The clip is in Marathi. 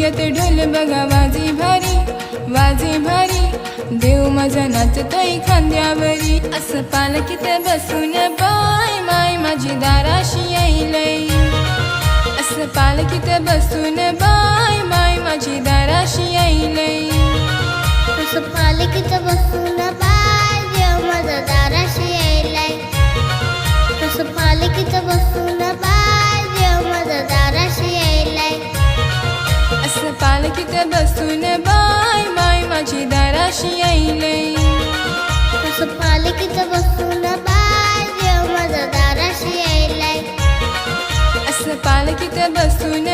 मुंग्यात ढोल बघा वाजे भारी, वाजे भारी, देव माझा नाचतोय खांद्यावरी. असं पालखीत बसून बाय माय माझी दाराशी येईलय. असं पालखीत बसून बाय माय माझी दाराशी येईलय. असं पालखीत बसून बाय देव माझा दाराशी येईलय. असं पालखीत बसून बाय देव माझा दाराशी येईलय. असं पालखीत बसून बाय माय माझी दाराशी येईलय. असं पालखीत बसून बाय देव माझा दाराशी येईलय. असं पालखीत बसून